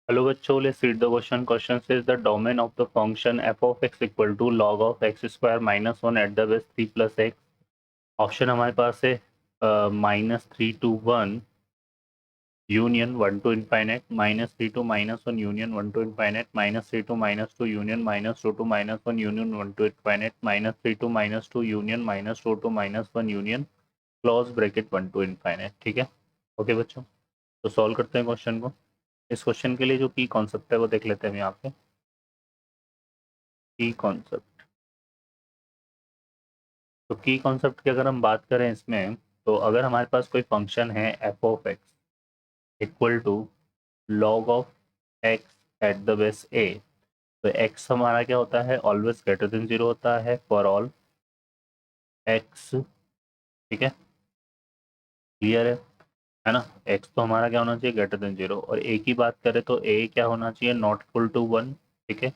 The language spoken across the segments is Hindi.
Hello बच्चों, let's read the question. Question says the domain of the function f of x equal to log of x square minus 1 at the base 3 plus x. Option हमारे पास है -3 to 1 union 1 to infinite, -3 to -1 union 1 to infinite, -3 to -2 union -2 to -1 union 1 to infinite, -3 to -2 union -2 to -1 union close bracket 1 to infinite. ठीक है, ओके बच्चों, तो सॉल्व करते हैं क्वेश्चन को. इस क्वेश्चन के लिए जो की कॉन्सेप्ट है वो देख लेते हैं हम यहाँ पे. की कॉन्सेप्ट, तो की कॉन्सेप्ट की अगर हम बात करें इसमें, तो अगर हमारे पास कोई फंक्शन है F of X equal to log of X at the base A, तो एक्स हमारा क्या होता है, ऑलवेज ग्रेटर देन जीरो होता है फॉर ऑल एक्स. ठीक है, क्लियर है ना. एक्स तो हमारा क्या होना चाहिए, ग्रेटर देन जीरो. और ए की बात करें तो ए क्या होना चाहिए, नॉट इक्वल टू वन. ठीक है,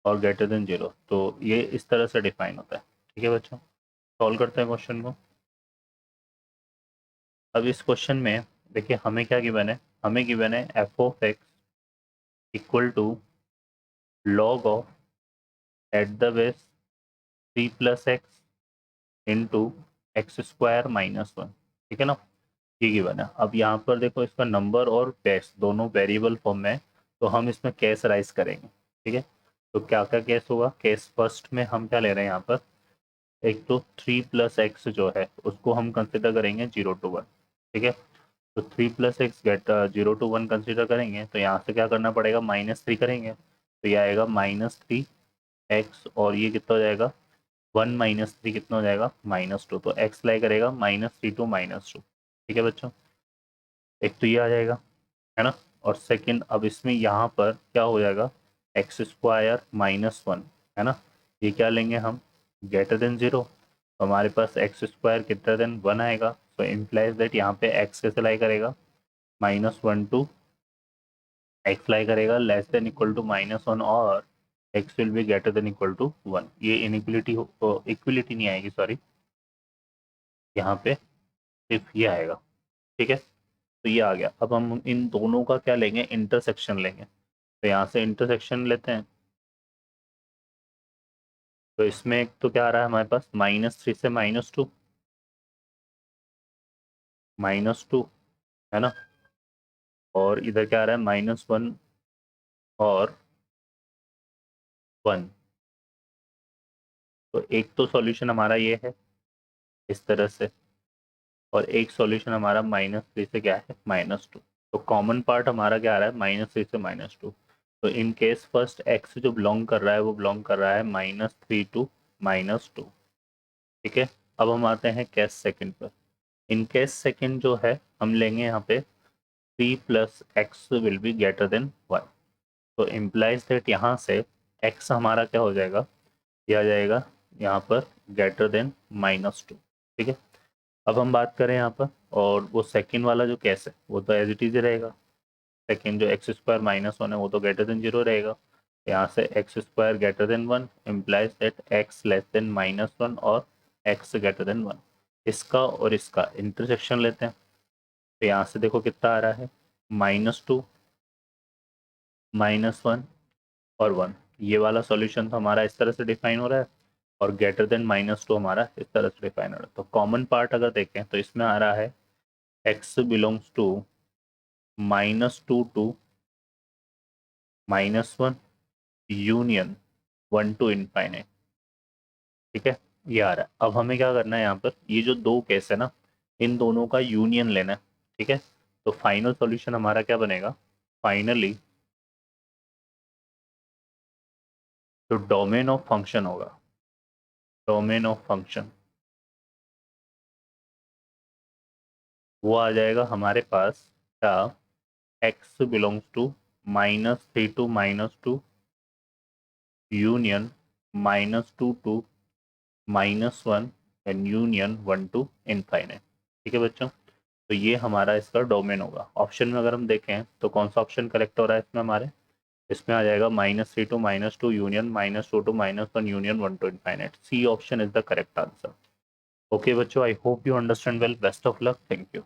और ग्रेटर देन जीरो. तो ये इस तरह से डिफाइन होता है. ठीक है बच्चों, सॉल्व करते हैं क्वेश्चन को. अब इस क्वेश्चन में देखिए हमें क्या गिवन है, हमें गिवन है F of X equal to log of at the base 3 plus X into X square minus one. ठीक है ना, ये गिवन है. अब यहाँ पर देखो इसका नंबर और बेस दोनों वेरिएबल फॉर्म में है, तो हम इसमें केस राइज करेंगे. ठीक है, तो क्या क्या केस होगा. केस फर्स्ट में हम क्या ले रहे हैं यहाँ पर, एक तो 3 प्लस एक्स जो है उसको हम कंसिडर करेंगे 0 to 1. ठीक है, तो 3 plus X get 0 to 1 consider करेंगे, तो यहाँ से क्या करना पड़ेगा, -3 करेंगे, तो ये आएगा -3 एक्स. और ये कितना हो जाएगा, 1 -3 कितना हो जाएगा, -2. तो एक्स लाई करेगा -3 to -2. ठीक है बच्चों, एक तो ये आ जाएगा, है ना. और सेकंड, अब इसमें यहाँ पर क्या हो जाएगा, एक्स स्क्वायर माइनस वन, है ना. ये क्या लेंगे हम, ग्रेटर देन जीरो. तो हमारे पास X square greater than one आएगा. तो इम्प्लाइज दैट यहाँ पे एक्स कैसे लाई करेगा, -1 टू एक्स लाई करेगा लेस देन इक्वल टू -1, और X will be greater than equal to 1. ये इनइक्वलिटी इक्वलिटी नहीं आएगी, सॉरी, यहाँ पे सिर्फ ये आएगा. ठीक है, तो ये आ गया. अब हम इन दोनों का क्या लेंगे, इंटरसेक्शन लेंगे. तो यहाँ से इंटरसेक्शन लेते हैं. तो इसमें एक तो क्या आ रहा है हमारे पास, -3 से -2, -2, है ना. और इधर क्या आ रहा है, -1 और 1. तो एक तो सॉल्यूशन हमारा ये है इस तरह से, और एक सॉल्यूशन हमारा -3 से क्या है, -2. तो कॉमन पार्ट हमारा क्या आ रहा है, -3 से -2. तो इन केस फर्स्ट एक्स जो बिलोंग कर रहा है वो बिलोंग कर रहा है -3 टू -2. ठीक है, अब हम आते हैं केस सेकंड पर. इन केस सेकंड जो है हम लेंगे यहाँ पे 3 plus x will be greater then 1. तो इम्प्लाइज दैट यहाँ से एक्स हमारा क्या हो जाएगा, ये आ जाएगा यहाँ पर ग्रेटर देन -2. ठीक है, अब हम बात करें यहाँ पर, और वो सेकंड वाला जो केस है वो तो एज इट इज रहेगा. सेकंड जो एक्स स्क्वायर -1 है वो तो ग्रेटर देन जीरो रहेगा. यहाँ से x square greater then 1 implies that x less than -1 और एक्स ग्रेटर देन 1. इसका और इसका इंटरसेक्शन लेते हैं. तो यहाँ से देखो कितना आ रहा है, -2, -1 और 1. ये वाला सॉल्यूशन तो हमारा इस तरह से डिफाइन हो रहा है, और ग्रेटर देन -2 हमारा इस तरह से डिफाइन हो रहा है. तो कॉमन पार्ट अगर देखें तो इसमें आ रहा है x belongs to -2 to -1 union 1 to infinite. ठीक है, ये आ रहा है. अब हमें क्या करना है, यहाँ पर ये जो दो केस है ना, इन दोनों का यूनियन लेना है. ठीक है, तो फाइनल सॉल्यूशन हमारा क्या बनेगा, फाइनली जो डोमेन ऑफ फंक्शन होगा, डोमेन ऑफ फंक्शन, वो आ जाएगा हमारे पास क्या, x belongs to -3 to -2 union -2 to -1 and union 1 to infinite. ठीक है बच्चों, तो ये हमारा इसका डोमेन होगा. ऑप्शन में अगर हम देखें तो कौन सा ऑप्शन करेक्ट हो रहा है इसमें हमारे, इसमें आ जाएगा -3 to -2 union -2 to -1 union 1 to infinite. C option is the correct answer. Okay बच्चों, I hope you understand well. Best of luck, thank you.